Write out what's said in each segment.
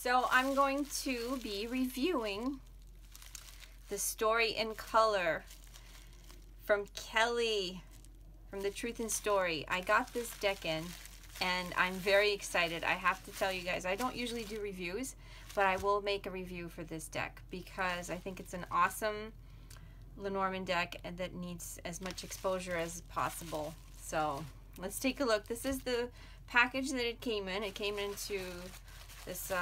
So I'm going to be reviewing the Story in Color from Kelly from the Truth in Story. I got this deck in and I'm very excited. I have to tell you guys, I don't usually do reviews, but I will make a review for this deck because I think it's an awesome Lenormand deck and that needs as much exposure as possible. So let's take a look. This is the package that it came in. It came into this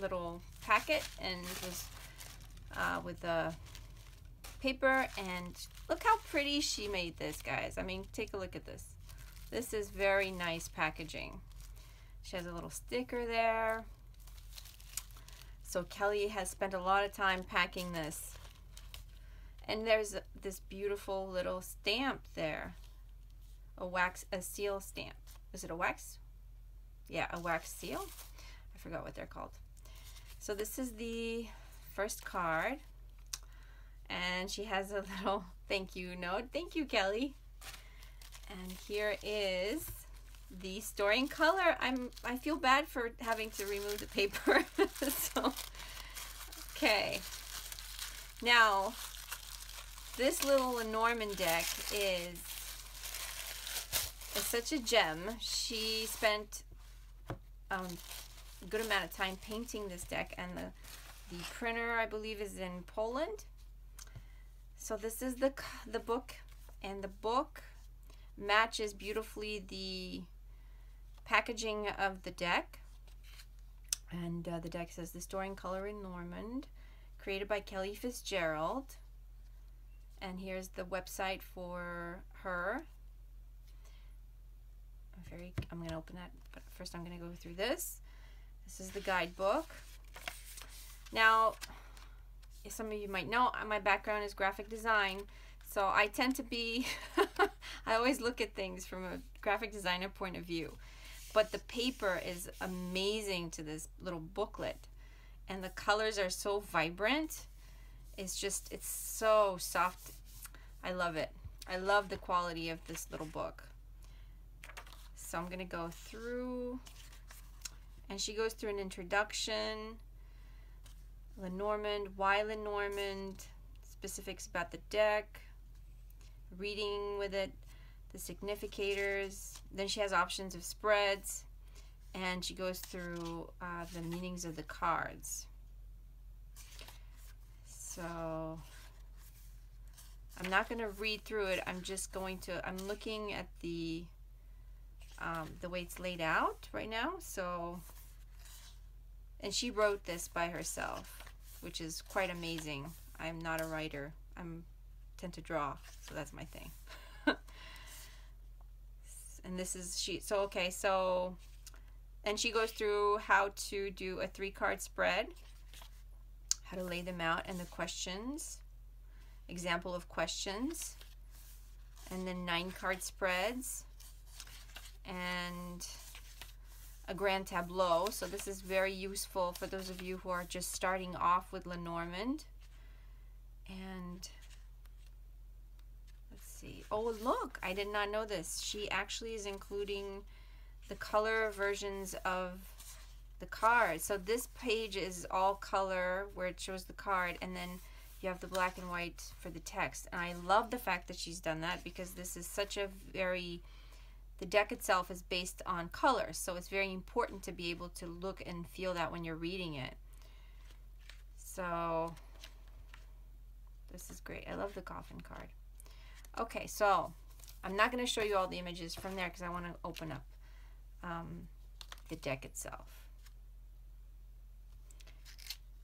little packet and it was with the paper, and look how pretty she made this, guys. I mean, take a look at this. This is very nice packaging. She has a little sticker there. So Kelly has spent a lot of time packing this. And there's this beautiful little stamp there. A seal stamp. Is it a wax? Yeah, a wax seal. I forgot what they're called. So this is the first card. And she has a little thank you note. Thank you, Kelly. And here is the Story in Color. I feel bad for having to remove the paper. So, okay. Now, this little Lenormand deck is such a gem. She spent a good amount of time painting this deck, and the printer, I believe, is in Poland. So this is the book, and the book matches beautifully the packaging of the deck. And the deck says The Story in Color in Lenormand, created by Kelly Fitzgerald. And here's the website for her. I'm going to open that, but first I'm going to go through this. This is the guidebook. Now, some of you might know my background is graphic design, so I tend to be, I always look at things from a graphic designer point of view. But the paper is amazing to this little booklet, and the colors are so vibrant. It's so soft. I love it. I love the quality of this little book. So I'm going to go through, and she goes through an introduction, Lenormand, why Lenormand, specifics about the deck, reading with it, the significators. Then she has options of spreads, and she goes through the meanings of the cards. So I'm not going to read through it. I'm just going to, I'm looking at the way it's laid out right now. So, and she wrote this by herself, which is quite amazing. I'm not a writer. I tend to draw, so that's my thing. And this is so okay, so, and she goes through how to do a 3-card spread, how to lay them out, and the questions, example of questions, and then 9-card spreads, and a grand tableau. So this is very useful for those of you who are just starting off with Lenormand. And let's see. Oh, look, I did not know this. She actually is including the color versions of the cards. So this page is all color where it shows the card, and then you have the black and white for the text. And I love the fact that she's done that, because this is such a the deck itself is based on colors, so it's very important to be able to look and feel that when you're reading it. So this is great. I love the coffin card. Okay, so I'm not going to show you all the images from there because I want to open up the deck itself.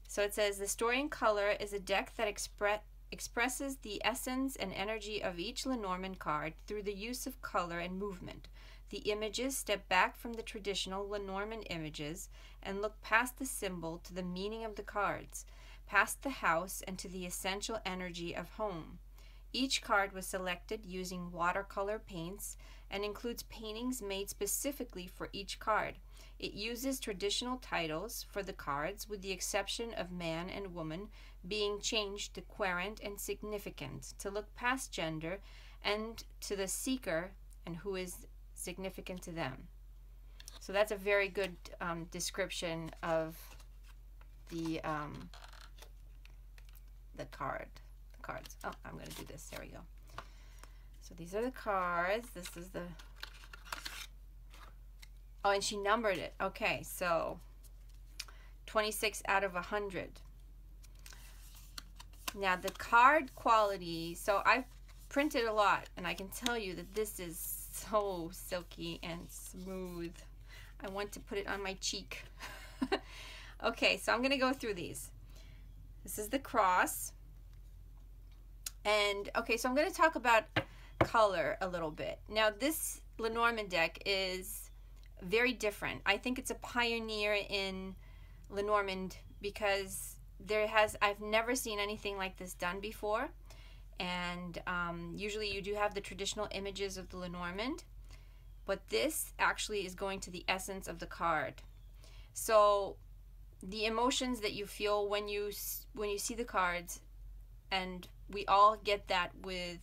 So it says, The Story in Color is a deck that expresses the essence and energy of each Lenormand card through the use of color and movement. The images step back from the traditional Lenormand images and look past the symbol to the meaning of the cards, past the house and to the essential energy of home. Each card was selected using watercolor paints and includes paintings made specifically for each card. It uses traditional titles for the cards, with the exception of man and woman being changed to querent and significant, to look past gender and to the seeker and who is significant to them. So that's a very good description of the cards. Oh, I'm gonna do this. There we go. So these are the cards. This is the, oh, and she numbered it. Okay, so 26 out of 100. Now the card quality, so I've printed a lot, and I can tell you that this is so silky and smooth. I want to put it on my cheek. Okay, so I'm gonna go through these. This is the cross. And okay, so I'm gonna talk about color a little bit. Now this Lenormand deck is very different. I think it's a pioneer in Lenormand because I've never seen anything like this done before. And usually you do have the traditional images of the Lenormand, but this actually is going to the essence of the card. So the emotions that you feel when you see the cards, and we all get that with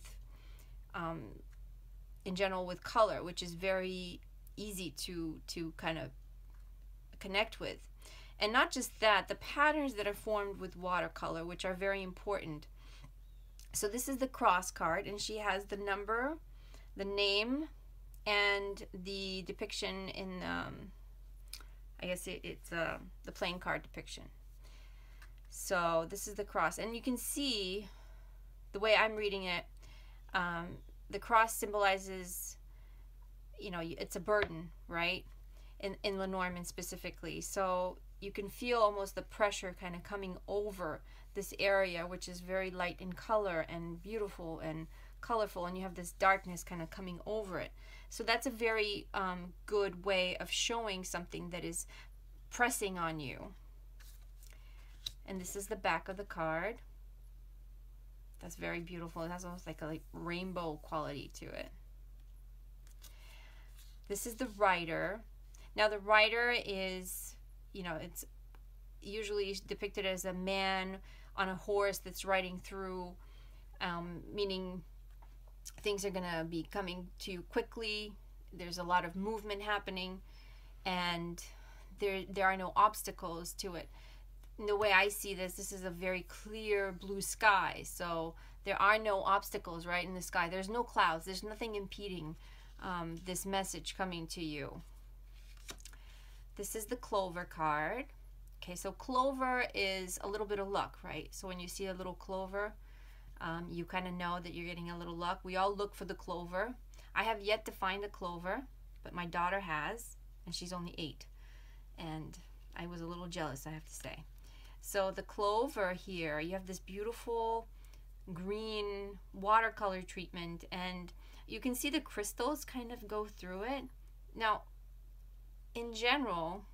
in general with color, which is very easy to kind of connect with. And not just that, the patterns that are formed with watercolor, which are very important. So this is the cross card, and she has the number, the name, and the depiction in, I guess it's the playing card depiction. So this is the cross, and you can see the way I'm reading it, the cross symbolizes, you know, it's a burden, right? In Lenormand specifically. So you can feel almost the pressure kind of coming over this area, which is very light in color and beautiful and colorful, and you have this darkness kind of coming over it. So that's a very good way of showing something that is pressing on you. And this is the back of the card. That's very beautiful. It has almost like a rainbow quality to it. This is the rider. Now the rider is, you know, it's usually depicted as a man on a horse that's riding through, meaning things are gonna be coming to you quickly. There's a lot of movement happening, and there are no obstacles to it. In the way I see this is a very clear blue sky, so there are no obstacles right in the sky. There's no clouds. There's nothing impeding this message coming to you. This is the clover card. Okay, so clover is a little bit of luck, right? So when you see a little clover, you kind of know that you're getting a little luck. We all look for the clover. I have yet to find a clover, but my daughter has, and she's only 8. And I was a little jealous, I have to say. So the clover here, you have this beautiful green watercolor treatment, and you can see the crystals kind of go through it. Now, in general,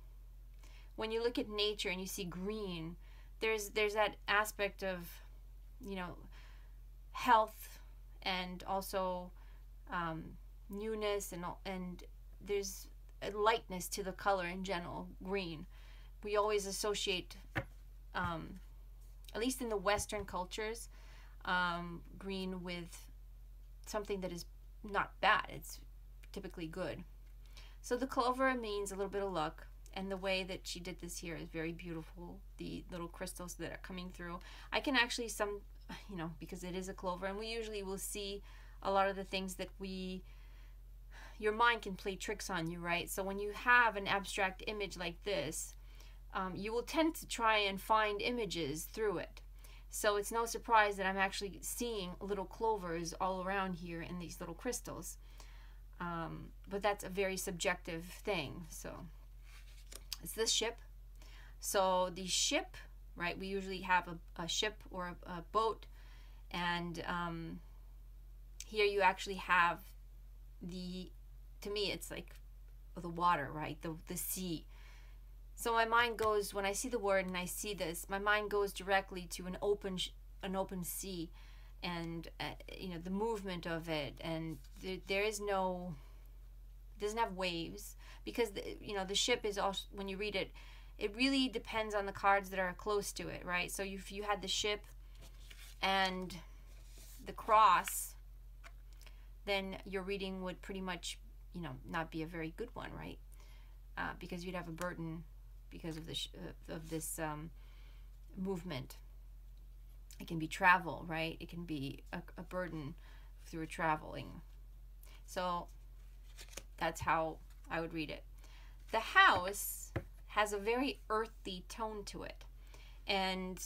when you look at nature and you see green, there's that aspect of, you know, health and also newness, and there's a lightness to the color in general, green. We always associate, at least in the Western cultures, green with something that is not bad. It's typically good. So the clover means a little bit of luck, and the way that she did this here is very beautiful. The little crystals that are coming through. I can actually you know, because it is a clover, and we usually will see a lot of the things that your mind can play tricks on you, right? So when you have an abstract image like this, you will tend to try and find images through it. So it's no surprise that I'm actually seeing little clovers all around here in these little crystals. But that's a very subjective thing. So it's this ship. So the ship, right, we usually have a ship or a boat, and here you actually have to me it's like the water, right, the sea. So my mind goes, when I see the word and I see this, my mind goes directly to an open sea, and you know, the movement of it, and there is no, it doesn't have waves, because you know, the ship is also, when you read it, it really depends on the cards that are close to it, right? So if you had the ship and the cross, then your reading would pretty much, you know, not be a very good one, right? Because you'd have a burden because of this movement. It can be travel, right? It can be a burden through traveling. So that's how I would read it. The house has a very earthy tone to it. And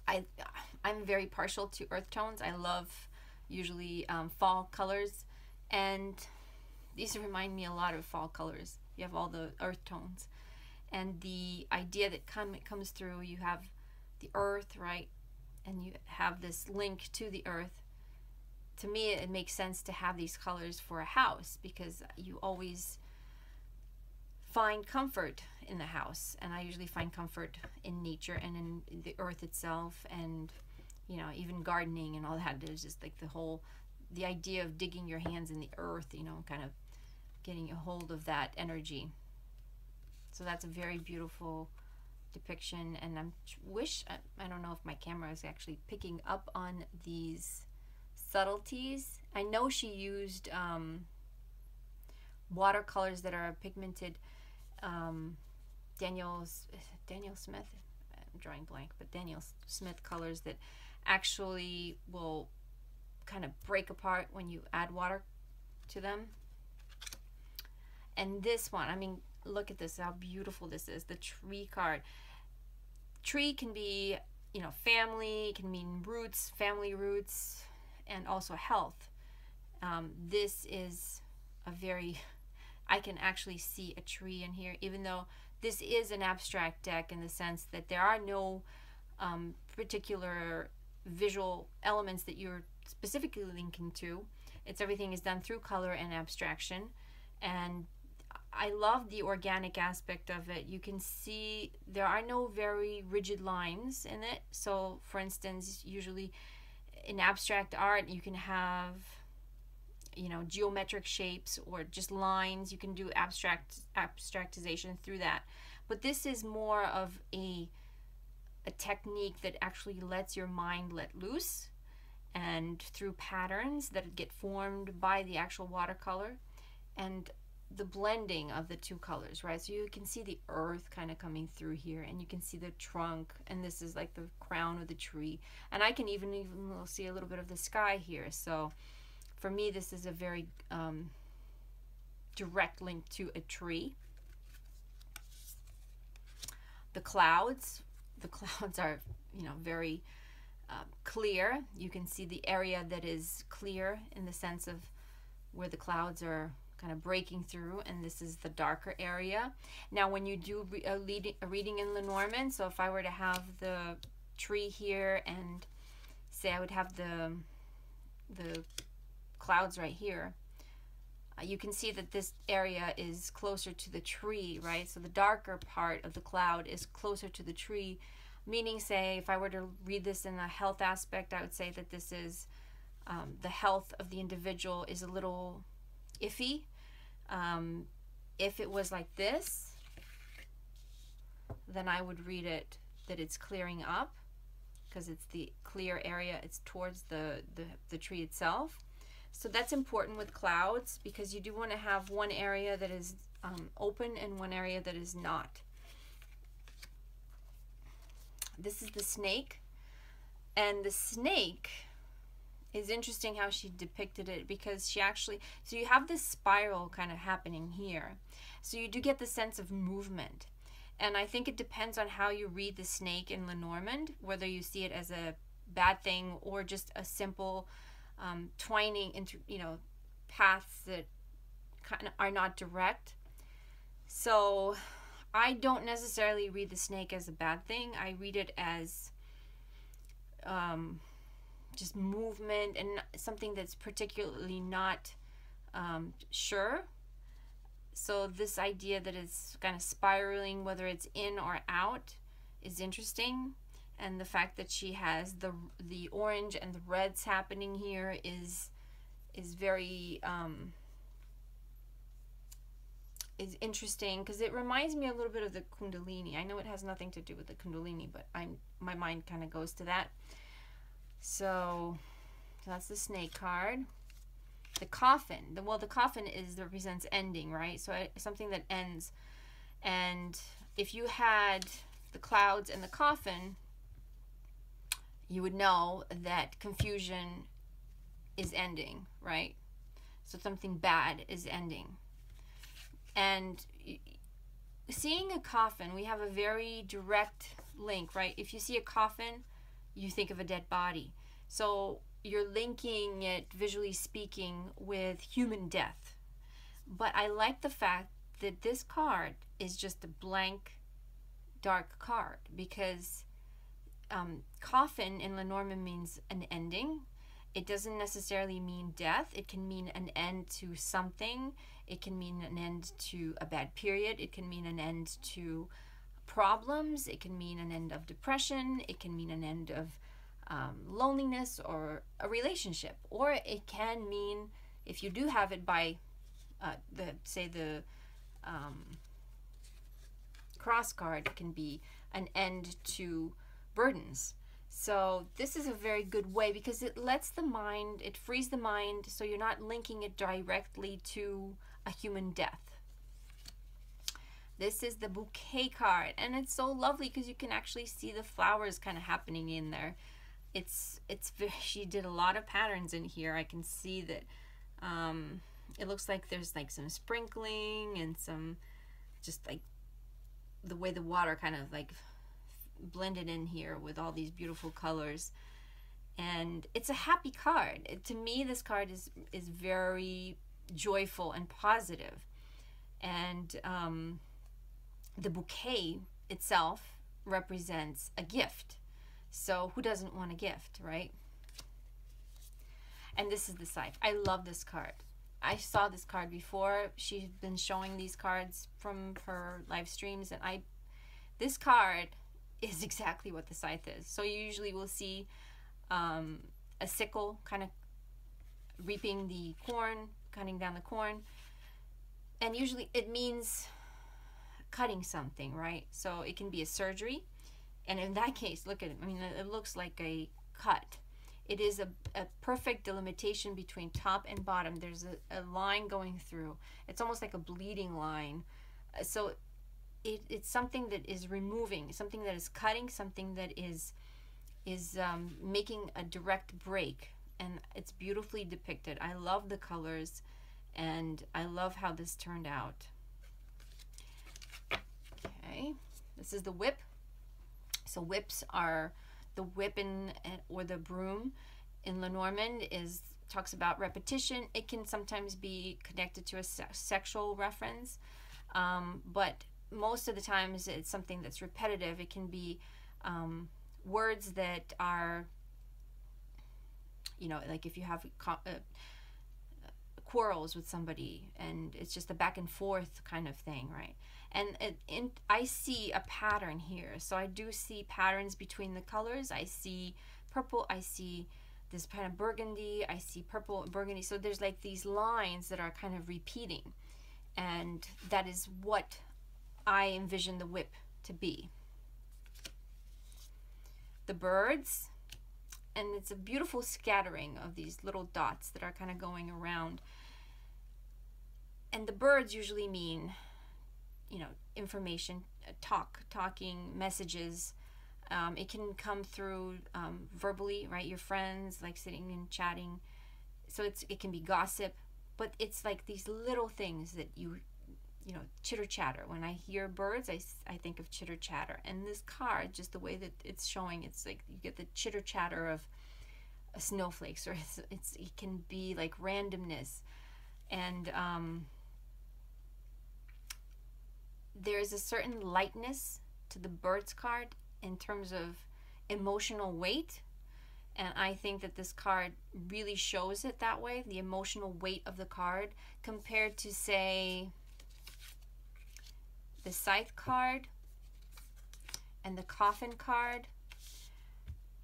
I'm very partial to earth tones. I love usually fall colors. And these remind me a lot of fall colors. You have all the earth tones. And the idea that comes through, you have the earth, right? And you have this link to the earth. To me, it makes sense to have these colors for a house because you always find comfort in the house. And I usually find comfort in nature and in the earth itself, and, you know, even gardening and all that. There's just like the idea of digging your hands in the earth, you know, kind of getting a hold of that energy. So that's a very beautiful depiction, and I don't know if my camera is actually picking up on these subtleties. I know she used watercolors that are pigmented, Daniel Smith, I'm drawing blank, but Daniel Smith colors that actually will kind of break apart when you add water to them. And this one, I mean, look at this, how beautiful this is. The tree card. Tree can be, you know, family, it can mean roots, family roots, and also health. This is a very, I can actually see a tree in here, even though this is an abstract deck in the sense that there are no particular visual elements that you're specifically linking to. Everything is done through color and abstraction. And I love the organic aspect of it. You can see there are no very rigid lines in it. So for instance, usually in abstract art, you can have, you know, geometric shapes or just lines. You can do abstractization through that. But this is more of a technique that actually lets your mind let loose, and through patterns that get formed by the actual watercolor and the blending of the two colors, right? So you can see the earth kind of coming through here, and you can see the trunk, and this is like the crown of the tree, and I can even see a little bit of the sky here. So for me, this is a very direct link to a tree. The clouds are, you know, very clear. You can see the area that is clear in the sense of where the clouds are kind of breaking through, and this is the darker area. Now when you do a reading in Lenormand, so if I were to have the tree here and say I would have the clouds right here, you can see that this area is closer to the tree, right? So the darker part of the cloud is closer to the tree, meaning, say, if I were to read this in a health aspect, I would say that this is the health of the individual is a little iffy. If it was like this, then I would read it that it's clearing up, because it's the clear area, it's towards the tree itself. So that's important with clouds, because you do want to have one area that is open and one area that is not. This is the snake, and the snake is interesting how she depicted it, because she actually, so you have this spiral kind of happening here, so you do get the sense of movement. And I think it depends on how you read the snake in Lenormand, whether you see it as a bad thing or just a simple twining into, you know, paths that kind of are not direct. So I don't necessarily read the snake as a bad thing. I read it as just movement and something that's particularly not sure. So this idea that it's kind of spiraling, whether it's in or out, is interesting. And the fact that she has the orange and the reds happening here is very is interesting, because it reminds me a little bit of the Kundalini. I know it has nothing to do with the Kundalini, but my mind kind of goes to that. So that's the snake card. The coffin. Well, the coffin represents ending, right? So something that ends. And if you had the clouds and the coffin, you would know that confusion is ending, right? So something bad is ending. And seeing a coffin, we have a very direct link, right? If you see a coffin, you think of a dead body. So you're linking it, visually speaking, with human death. But I like the fact that this card is just a blank, dark card, because coffin in Lenormand means an ending. It doesn't necessarily mean death. It can mean an end to something. It can mean an end to a bad period. It can mean an end to problems. It can mean an end of depression. It can mean an end of loneliness or a relationship. Or it can mean, if you do have it by the cross card, it can be an end to burdens. So this is a very good way, because it lets the mind, it frees the mind, so you're not linking it directly to a human death. This is the bouquet card, and it's so lovely because you can actually see the flowers kind of happening in there. It's very, she did a lot of patterns in here. I can see that it looks like there's like some sprinkling and some, just like the way the water kind of like blended in here with all these beautiful colors. And it's a happy card. To me, this card is very joyful and positive. And the bouquet itself represents a gift. So who doesn't want a gift, right? And this is the scythe. I love this card. I saw this card before. She's been showing these cards from her live streams, and this card is exactly what the scythe is. So you usually will see a sickle kind of reaping the corn, cutting down the corn, and usually it means cutting something, right? So it can be a surgery, and in that case, look at it. I mean, it looks like a cut. It is a perfect delimitation between top and bottom. There's a line going through. It's almost like a bleeding line. So it's something that is removing, something that is cutting, something that is making a direct break. And it's beautifully depicted. I love the colors, and I love how this turned out. Okay, this is the whip. So whips are, the whip or the broom in Lenormand talks about repetition. It can sometimes be connected to a sexual reference, but most of the times it's something that's repetitive. It can be words that are, you know, like if you have quarrels with somebody and it's just a back and forth kind of thing, right? And I see a pattern here. So I do see patterns between the colors. I see purple, I see this kind of burgundy, I see purple and burgundy. So there's like these lines that are kind of repeating. And that is what I envision the whip to be. The birds, and it's a beautiful scattering of these little dots that are kind of going around. And the birds usually mean, you know, information, talking, messages. It can come through verbally, right? Your friends, like sitting and chatting. So it can be gossip, but it's like these little things that you know, chitter chatter. When I hear birds, I think of chitter chatter. And this card, just the way that it's showing, it's like you get the chitter chatter of snowflakes, or it can be like randomness. And there's a certain lightness to the birds card in terms of emotional weight, and I think that this card really shows it that way, the emotional weight of the card, compared to, say, the scythe card and the coffin card.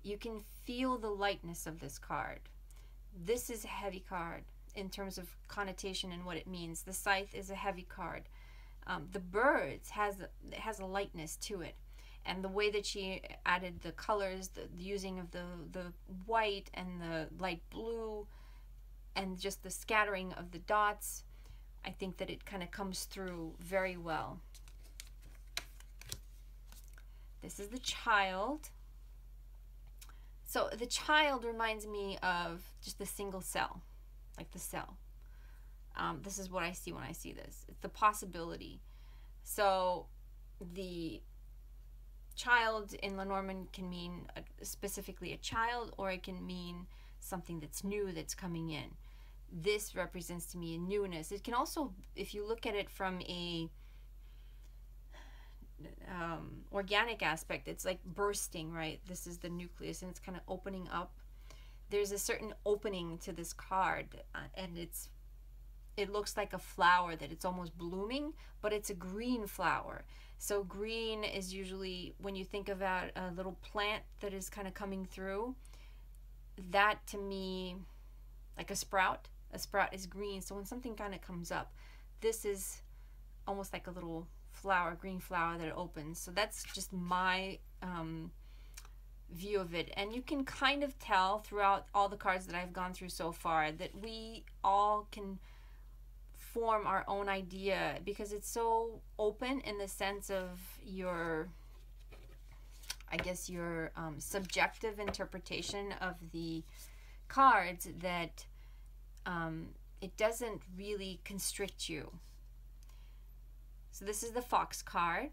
You can feel the lightness of this card. This is a heavy card in terms of connotation and what it means. The scythe is a heavy card. The birds has a lightness to it, and the way that she added the colors, the using of the white and the light blue, and just the scattering of the dots, I think that it kind of comes through very well. This is the child. So the child reminds me of just the single cell, like the cell. This is what I see when I see this. It's the possibility. So the child in Lenormand can mean specifically a child, or it can mean something that's new, that's coming in. This represents to me a newness. It can also, if you look at it from a organic aspect, it's like bursting, right? This is the nucleus, and it's kind of opening up. There's a certain opening to this card, and it looks like a flower that it's almost blooming, but it's a green flower. So green is usually, when you think about a little plant that is kind of coming through, that to me, like a sprout is green. So when something kind of comes up, this is almost like a little flower, green flower that opens. So that's just my view of it. And you can kind of tell throughout all the cards that I've gone through so far that we all can form our own idea, because it's so open in the sense of your, I guess, your subjective interpretation of the cards, that it doesn't really constrict you. So this is the fox card.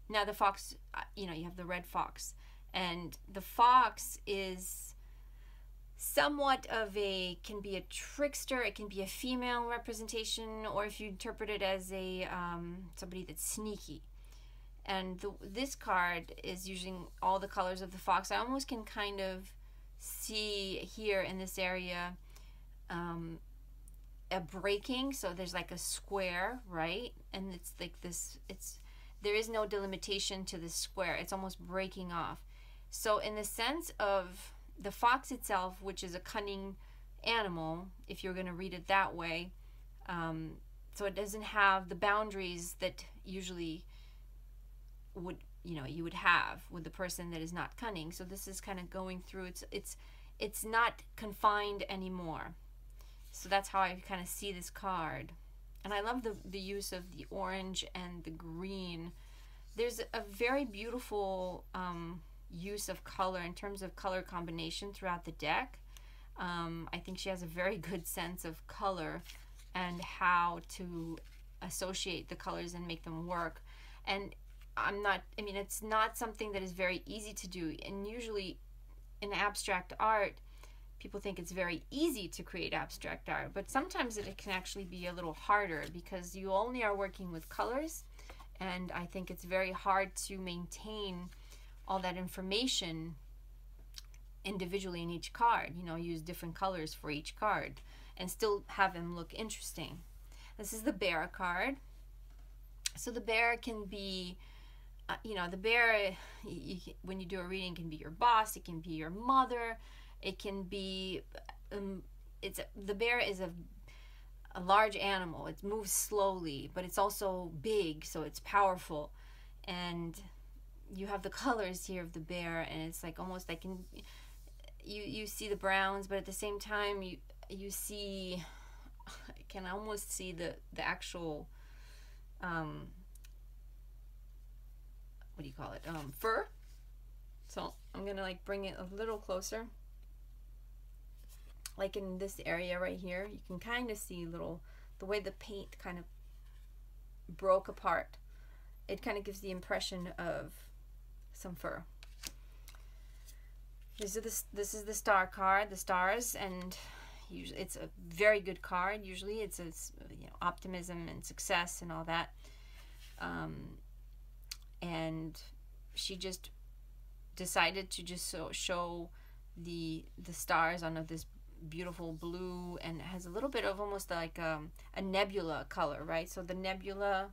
Now the fox, you know, you have the red fox, and the fox is somewhat of a, can be a trickster, it can be a female representation, or if you interpret it as a somebody that's sneaky. And this card is using all the colors of the fox. I almost can kind of see here in this area a breaking. So there's like a square, right? And it's like this, there is no delimitation to this square. It's almost breaking off. So in the sense of the fox itself, which is a cunning animal, if you're going to read it that way, so it doesn't have the boundaries that usually would, you know, you would have with the person that is not cunning. So this is kind of going through, it's not confined anymore. So that's how I kind of see this card. And I love the use of the orange and the green. There's a very beautiful use of color in terms of color combination throughout the deck. I think she has a very good sense of color and how to associate the colors and make them work. And it's not something that is very easy to do. And usually in abstract art, people think it's very easy to create abstract art, but sometimes it can actually be a little harder because you only are working with colors, and I think it's very hard to maintain all that information individually in each card. You know, use different colors for each card and still have them look interesting. This is the bear card. So the bear can be, the bear, when you do a reading, can be your boss, it can be your mother, it can be, the bear is a large animal. It moves slowly, but it's also big, so it's powerful. And you have the colors here of the bear, and it's like almost like you see the browns, but at the same time you see, I can almost see the actual what do you call it, fur. So I'm gonna like bring it a little closer, like in this area right here. You can kind of see the way the paint kind of broke apart. It kind of gives the impression of some fur. This is the star card, the stars, and usually it's a very good card. Usually it's optimism and success and all that. And she just decided to just show the stars on this beautiful blue, and it has a little bit of almost like a nebula color, right? So the nebula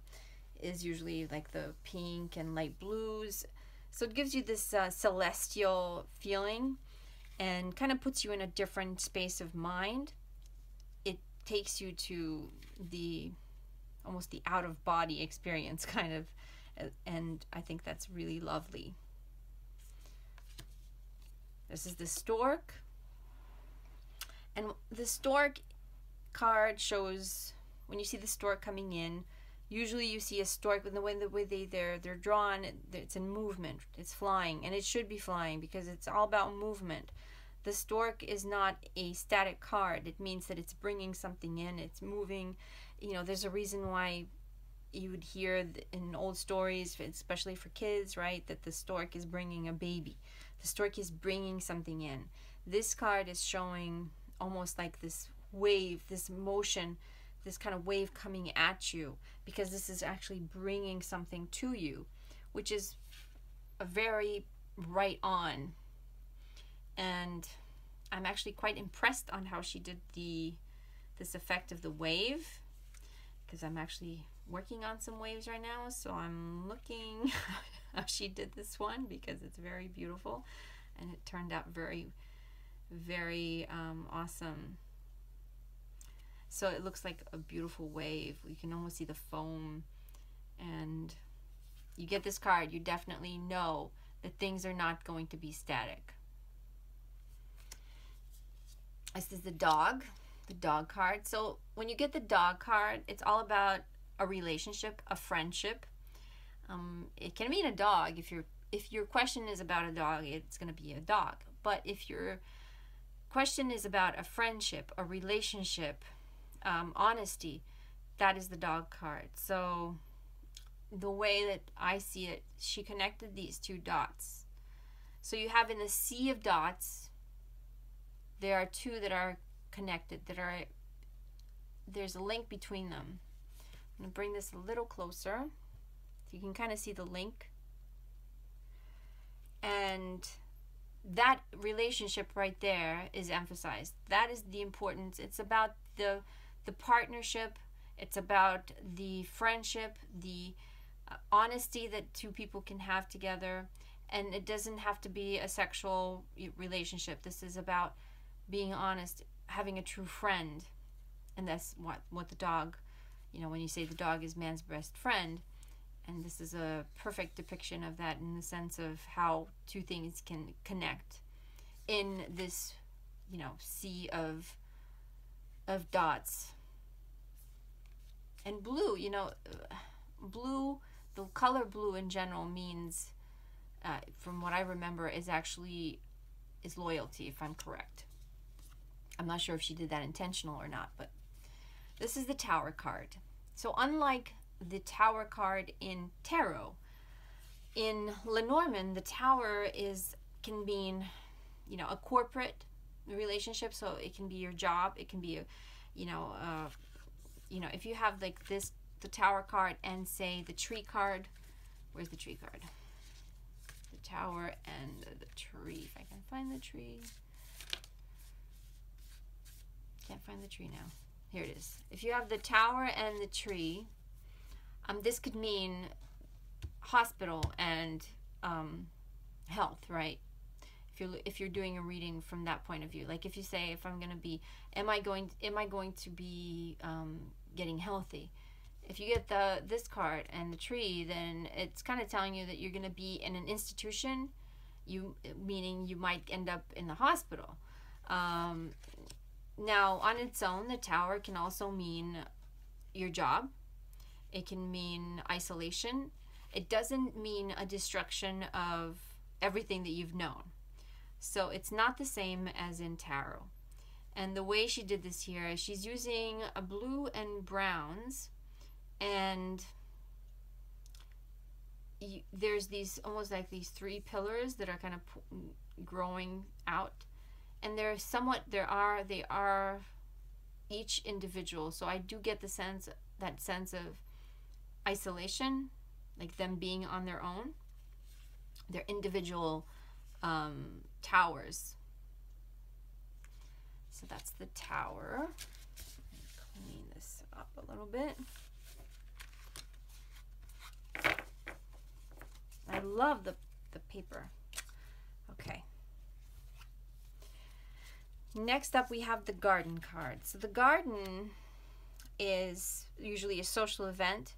is usually like the pink and light blues. So it gives you this celestial feeling and kind of puts you in a different space of mind. It takes you to almost the out-of-body experience kind of, and I think that's really lovely. This is the stork. And the stork card shows, when you see the stork coming in, Usually you see a stork, and the way they're drawn, it's in movement, it's flying, and it should be flying because it's all about movement. The stork is not a static card. It means that it's bringing something in, it's moving. You know, there's a reason why you would hear in old stories, especially for kids, right, that the stork is bringing a baby. The stork is bringing something in. This card is showing almost like this wave, this motion, this kind of wave coming at you, because this is actually bringing something to you, which is a very right on. And I'm actually quite impressed on how she did this effect of the wave, because I'm actually working on some waves right now, so I'm looking how she did this one, because it's very beautiful and it turned out very, very awesome. So it looks like a beautiful wave. You can almost see the foam, and you get this card, you definitely know that things are not going to be static. This is the dog card. So when you get the dog card, it's all about a relationship, a friendship. It can mean a dog. If your question is about a dog, it's going to be a dog. But if your question is about a friendship, a relationship, honesty, that is the dog card. So the way that I see it, she connected these two dots. So you have in the sea of dots, there are two that are connected, there's a link between them. I'm going to bring this a little closer so you can kind of see the link. And that relationship right there is emphasized. That is the importance. It's about the partnership. It's about the friendship, the honesty that two people can have together. And it doesn't have to be a sexual relationship. This is about being honest, having a true friend. And that's what the dog, you know, when you say the dog is man's best friend, and this is a perfect depiction of that in the sense of how two things can connect in this, you know, sea of dots. And blue, you know, blue, the color blue in general means, from what I remember, is loyalty, if I'm correct. I'm not sure if she did that intentional or not, but this is the Tower card. So unlike the Tower card in tarot, in Lenormand, the Tower can mean, you know, a corporate relationship. So it can be your job. It can be a, you know, if you have like this, the Tower card, and say the Tree card. Where's the Tree card? The Tower and the Tree. If I can find the Tree. Can't find the Tree now. Here it is. If you have the Tower and the Tree, this could mean hospital and health, right? If you're doing a reading from that point of view, like if you say, if I'm going to be, am I going to be getting healthy? If you get this card and the Tree, then it's kind of telling you that you're going to be in an institution, meaning you might end up in the hospital. Now, on its own, the Tower can also mean your job. It can mean isolation. It doesn't mean a destruction of everything that you've known. So it's not the same as in tarot. And the way she did this here is she's using a blue and browns, and there's these almost like these three pillars that are kind of growing out. And they are each individual. So I do get that sense of isolation, like them being on their own. They're individual towers. So that's the Tower. Clean this up a little bit. I love the paper. Okay. Next up, we have the Garden card. So the garden is usually a social event.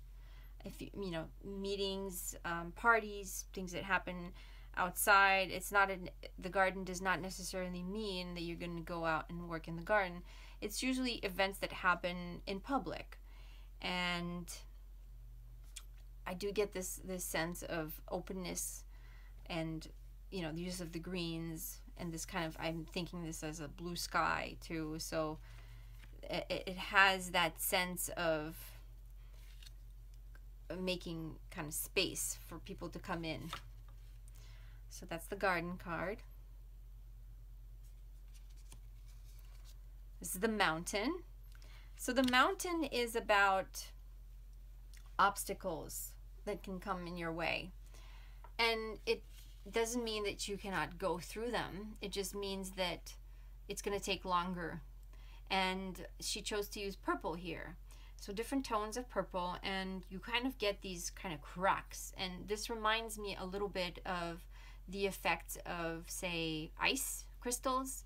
If you know, meetings, parties, things that happen outside. It's not the garden does not necessarily mean that you're going to go out and work in the garden. It's usually events that happen in public, and I do get this sense of openness, and you know, the use of the greens, and this kind of, I'm thinking this as a blue sky too. So it has that sense of making kind of space for people to come in. So that's the garden card. This is the mountain. So the mountain is about obstacles that can come in your way. And it doesn't mean that you cannot go through them. It just means that it's going to take longer. And she chose to use purple here. So different tones of purple, and you kind of get these kind of cracks. And this reminds me a little bit of the effects of, say, ice crystals.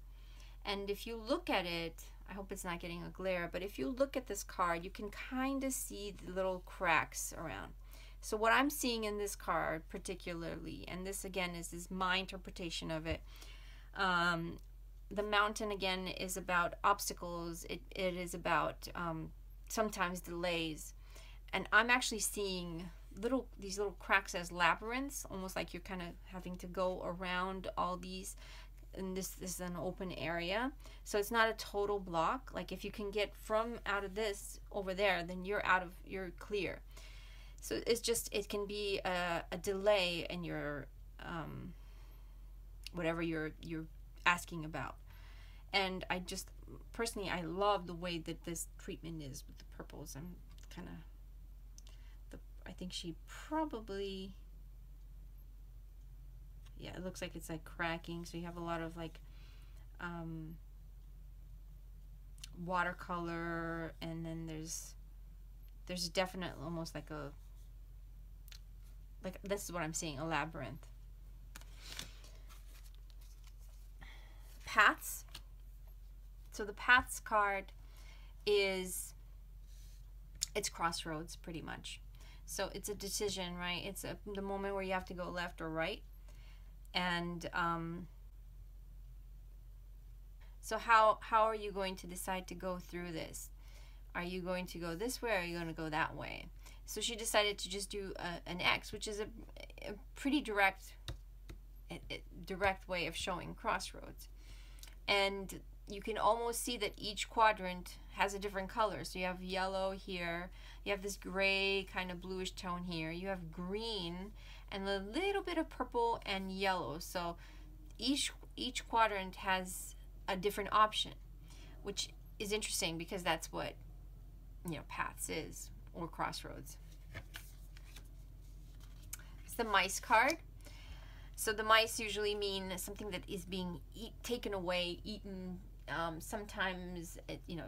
And if you look at it, I hope it's not getting a glare, but if you look at this card, you can kind of see the little cracks around. So what I'm seeing in this card particularly, and this again is my interpretation of it, the mountain again is about obstacles. It is about sometimes delays, and I'm actually seeing these little cracks as labyrinths, almost like you're kind of having to go around all these. And this is an open area, so it's not a total block. Like if you can get from out of this over there, then you're clear. So it's just, it can be a delay in your whatever you're asking about. And I just personally, I love the way that this treatment is with the purples. I'm kind of, I think she probably, yeah, it looks like it's like cracking. So you have a lot of like watercolor, and then there's definitely almost like this is what I'm seeing, a labyrinth. Paths. So the paths card it's crossroads pretty much. So it's a decision, right? It's the moment where you have to go left or right. And so how are you going to decide to go through this? Are you going to go this way, or are you going to go that way? So she decided to just do an X, which is a pretty direct way of showing crossroads. And you can almost see that each quadrant has a different color. So you have yellow here, you have this gray kind of bluish tone here, you have green, and a little bit of purple and yellow. So each quadrant has a different option, which is interesting because that's what, you know, paths is, or crossroads. It's the mice card. So the mice usually mean something that is being taken away, eaten, sometimes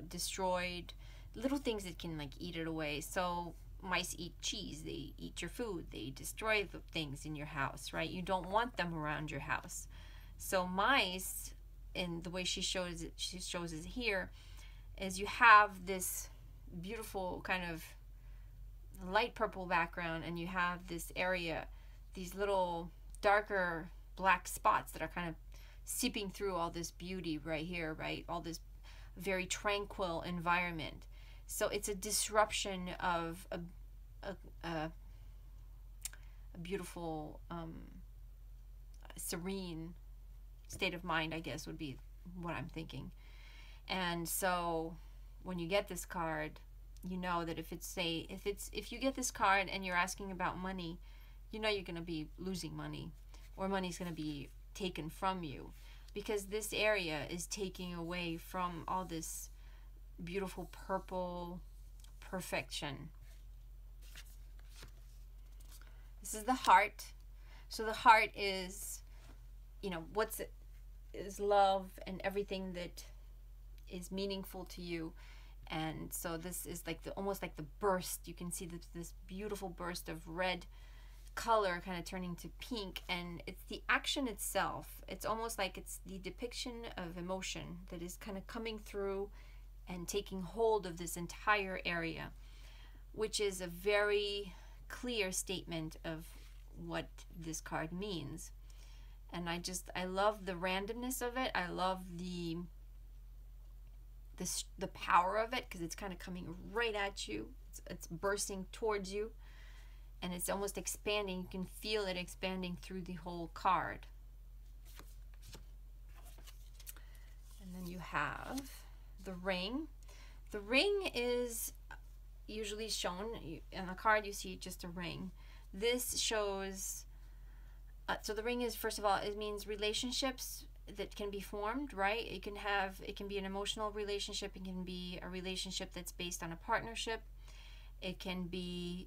destroyed, little things that can like eat it away. So mice eat cheese, they eat your food, they destroy the things in your house, right? You don't want them around your house. So mice, in the way she shows it here, is you have this beautiful kind of light purple background, and you have this area, these little darker black spots that are kind of seeping through all this beauty right here, right? All this very tranquil environment. So it's a disruption of a beautiful, serene state of mind, I guess would be what I'm thinking. And so when you get this card, you know that if you get this card and you're asking about money, you know you're going to be losing money, or money's going to be taken from you, because this area is taking away from all this beautiful purple perfection. This is the heart. So the heart is, is love and everything that is meaningful to you. And so this is like almost like the burst. You can see this beautiful burst of red color kind of turning to pink, and it's the action itself. It's almost like it's the depiction of emotion that is kind of coming through and taking hold of this entire area, which is a very clear statement of what this card means. And I love the randomness of it. I love the power of it, because it's kind of coming right at you. It's bursting towards you. and it's almost expanding. You can feel it expanding through the whole card. And then you have the ring. The ring is usually shown in the card. You see just a ring. This shows, so the ring is, first of all, it means relationships that can be formed, right? It can be an emotional relationship. It can be a relationship that's based on a partnership. It can be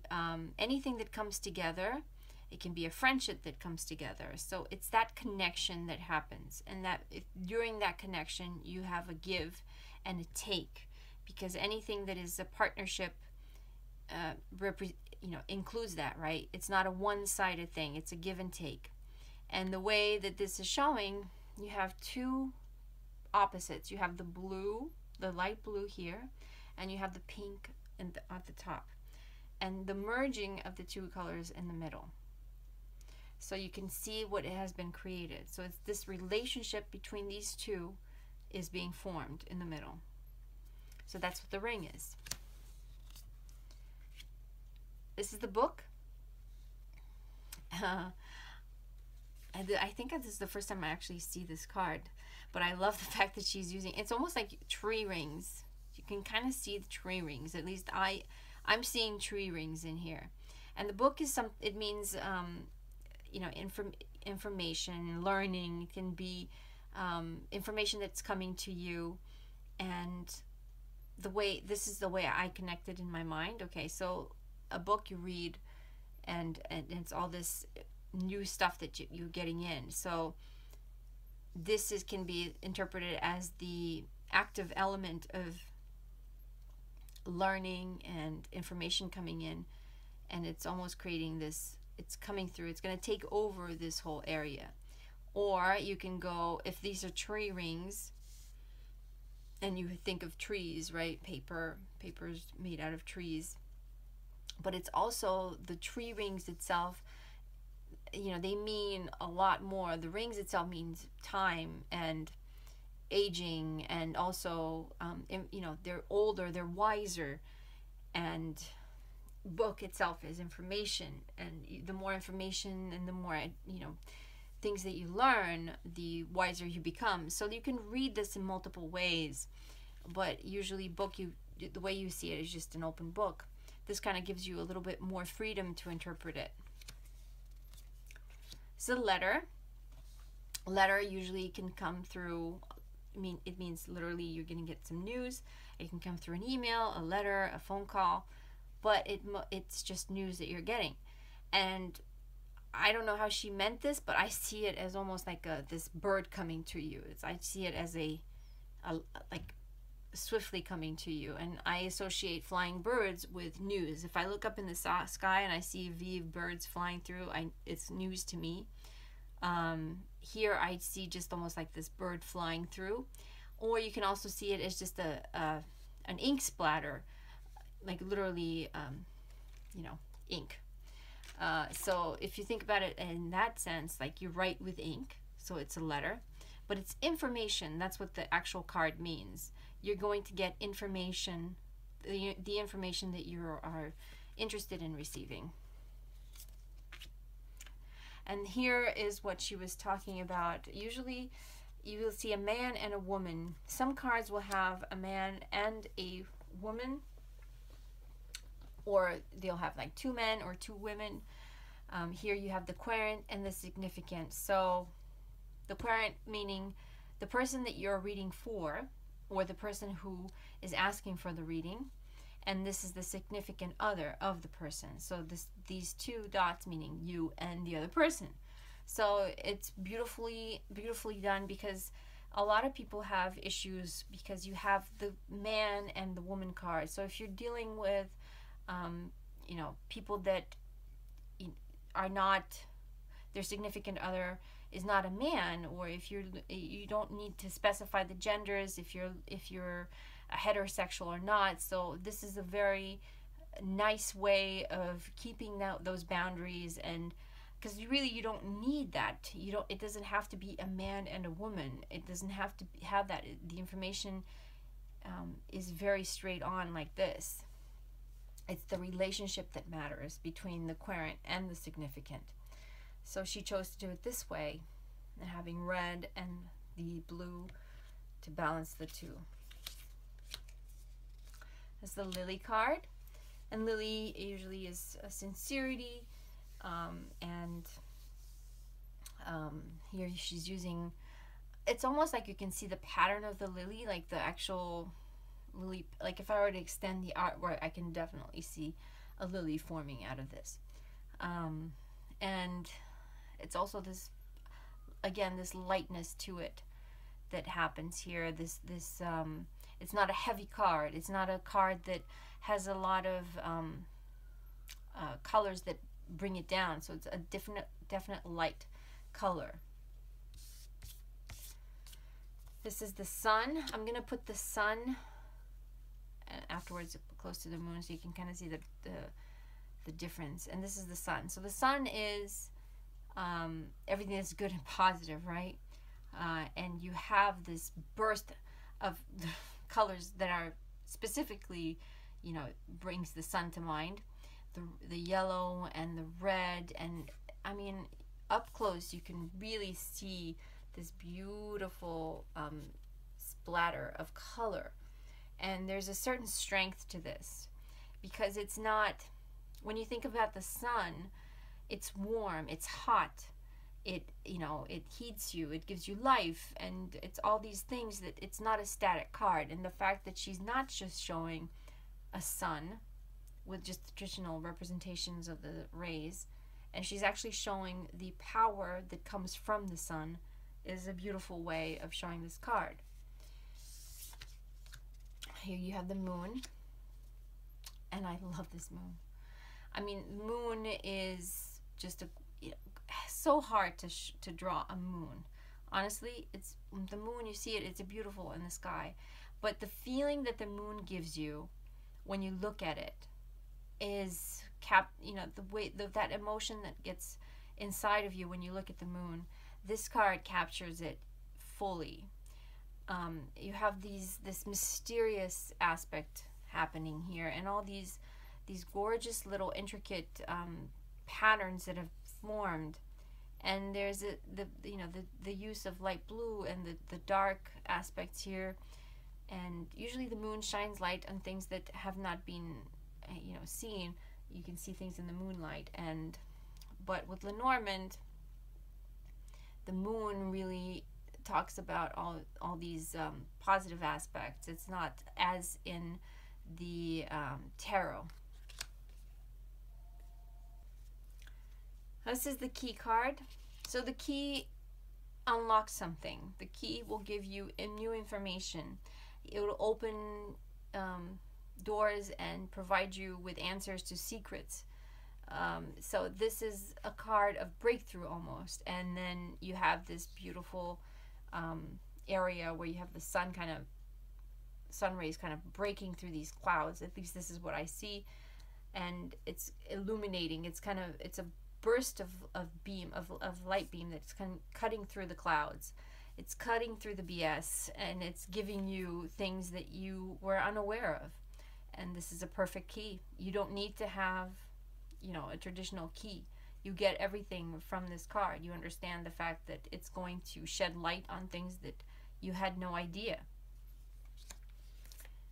anything that comes together. It can be a friendship that comes together. So it's that connection that happens, and that during that connection you have a give and a take, because anything that is a partnership includes that, right? It's not a one-sided thing. It's a give and take. And the way that this is showing, you have two opposites. You have the blue, the light blue here, and you have the pink at the top, and the merging of the two colors in the middle. So you can see what it has been created. So it's this relationship between these two is being formed in the middle. So that's what the ring is. This is the book. And I think this is the first time I actually see this card, but I love the fact that she's using, it's almost like tree rings. You can kind of see the tree rings. At least I'm seeing tree rings in here. And the book is it means information, learning. It can be information that's coming to you, and this is the way I connected in my mind. Okay, so a book you read, and it's all this new stuff that you're getting in. So this can be interpreted as the active element of learning and information coming in, and it's almost creating this, it's coming through, it's going to take over this whole area. Or you can go, if these are tree rings, and you think of trees, right? Paper's made out of trees, but it's also the tree rings itself, they mean a lot more. The rings itself means time and aging, and also they're older, they're wiser, and book itself is information, and the more information and the more things that you learn, the wiser you become. So you can read this in multiple ways, but usually book, the way you see it is just an open book. This kind of gives you a little bit more freedom to interpret it. So letter usually can come through, it means literally you're going to get some news. It can come through an email, a letter, a phone call, but it's just news that you're getting. And I don't know how she meant this, but I see it as almost like this bird coming to you. I see it as like swiftly coming to you, and I associate flying birds with news. If I look up in the sky and I see a V of birds flying through, it's news to me. Here I see just almost like this bird flying through, or you can also see it as just an ink splatter, like literally ink. So if you think about it in that sense, like you write with ink, so it's a letter, but it's information. That's what the actual card means. You're going to get information, the information that you are interested in receiving. And here is what she was talking about. Usually you will see a man and a woman. Some cards will have a man and a woman, or they'll have like two men or two women. Here you have the querent and the significant. So the querent meaning the person that you're reading for, or the person who is asking for the reading, and this is the significant other of the person. So these two dots meaning you and the other person. So it's beautifully done, because a lot of people have issues because you have the man and the woman card. So if you're dealing with people that are not, their significant other is not a man, or if you don't need to specify the genders if you're a heterosexual or not. So this is a very nice way of keeping those boundaries, and because you don't need that. It doesn't have to be a man and a woman. It doesn't have to have that. The information is very straight on like this. It's the relationship that matters between the querent and the significant. So she chose to do it this way, and having red and the blue to balance the two. That's the Lily card. And Lily usually is a sincerity, and here she's using, it's almost like you can see the pattern of the lily, like the actual lily. Like if I were to extend the artwork, I can definitely see a lily forming out of this. And it's also this, again, this lightness to it that happens here. It's not a heavy card. It's not a card that has a lot of colors that bring it down. So it's a definite light color. This is the sun. I'm going to put the sun afterwards close to the moon so you can kind of see the difference. And this is the sun. So the sun is everything that's good and positive, right? And you have this burst of colors that are specifically, you know, brings the sun to mind. The yellow and the red, and I mean, up close you can really see this beautiful splatter of color. And there's a certain strength to this, because it's not, when you think about the sun, it's warm, it's hot, it, you know, it heats you, it gives you life, and it's all these things that it's not a static card. And the fact that she's not just showing a sun with just the traditional representations of the rays, and she's actually showing the power that comes from the sun, is a beautiful way of showing this card. Here you have the moon, and I love this moon. I mean, moon is just so hard to draw a moon. Honestly, it's the moon, you see it, it's beautiful in the sky, but the feeling that the moon gives you when you look at it is the way that emotion that gets inside of you when you look at the moon. This card captures it fully. You have this mysterious aspect happening here, and all these gorgeous little intricate patterns that have formed. And there's the use of light blue and the dark aspects here. And usually the moon shines light on things that have not been seen. You can see things in the moonlight. But with Lenormand, the moon really talks about all these positive aspects. It's not as in the tarot. This is the key card. So the key unlocks something. The key will give you new information. It will open doors and provide you with answers to secrets. So this is a card of breakthrough almost. And then you have this beautiful area where you have the sun rays kind of breaking through these clouds. At least this is what I see. And it's illuminating. It's a burst of light beam that's kind of cutting through the clouds. It's cutting through the BS, and it's giving you things that you were unaware of. And this is a perfect key. You don't need to have, a traditional key. You get everything from this card. You understand the fact that it's going to shed light on things that you had no idea.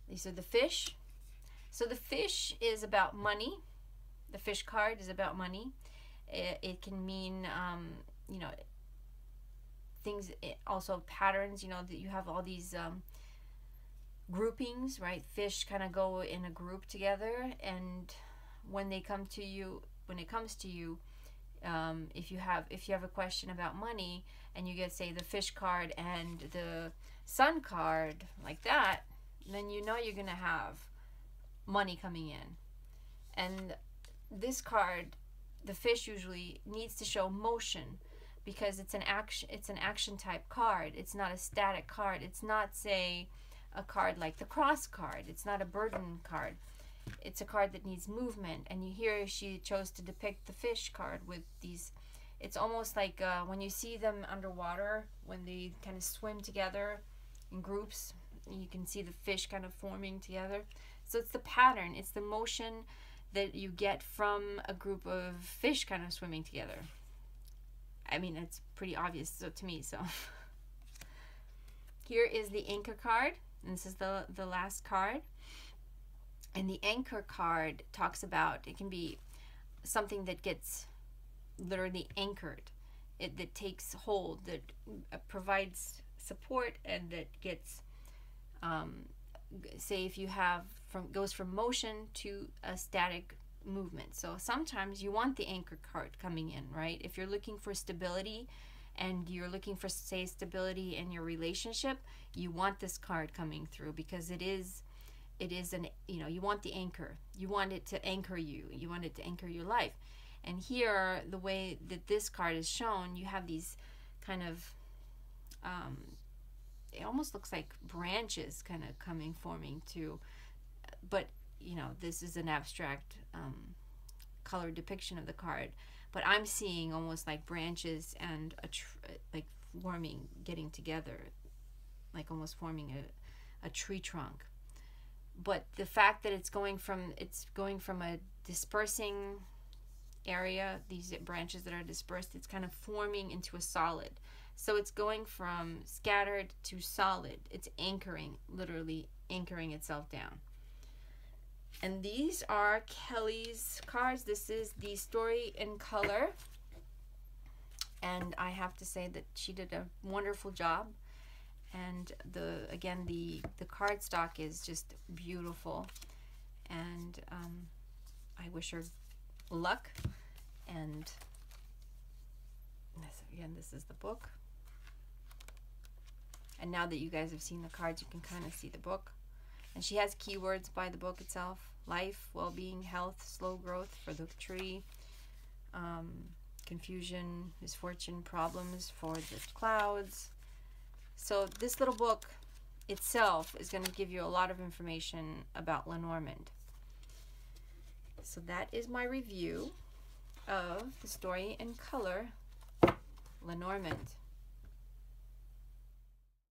These are the fish. So the fish is about money. The fish card is about money. It can mean, things, also patterns, that you have all these groupings, right? Fish kind of go in a group together, and when it comes to you, if you have a question about money and you get, say, the fish card and the sun card like that, then you're going to have money coming in. And this card, the fish, usually needs to show motion, because it's an action type card. It's not a static card. It's not, say, a card like the cross card. It's not a burden card. It's a card that needs movement. And here she chose to depict the fish card with these. It's almost like when you see them underwater, when they kind of swim together in groups, you can see the fish kind of forming together. So it's the pattern, it's the motion that you get from a group of fish kind of swimming together. I mean, it's pretty obvious to me. So here is the anchor card, and this is the last card. And the anchor card talks about, it can be something that gets literally anchored, that takes hold, that provides support, and that gets, say if you have, goes from motion to a static movement. So sometimes you want the anchor card coming in, right? If you're looking for stability and you're looking for, say, stability in your relationship, you want this card coming through, because it is an, you want the anchor. You want it to anchor you. You want it to anchor your life. And here, the way that this card is shown, you have these kind of, it almost looks like branches kind of forming to, but, this is an abstract color depiction of the card. But I'm seeing almost like branches and like getting together, like almost forming a tree trunk. But the fact that it's going from a dispersing area, these branches that are dispersed, it's kind of forming into a solid. So it's going from scattered to solid. It's anchoring, literally anchoring itself down. And these are Kelly's cards. This is the Story in Color. And I have to say that she did a wonderful job. And the cardstock is just beautiful. And I wish her luck. And this is the book. And now that you guys have seen the cards, you can kind of see the book. And she has keywords by the book itself: life, well-being, health, slow growth for the tree, confusion, misfortune, problems for the clouds. So this little book itself is going to give you a lot of information about Lenormand. So that is my review of the Story in Color, Lenormand.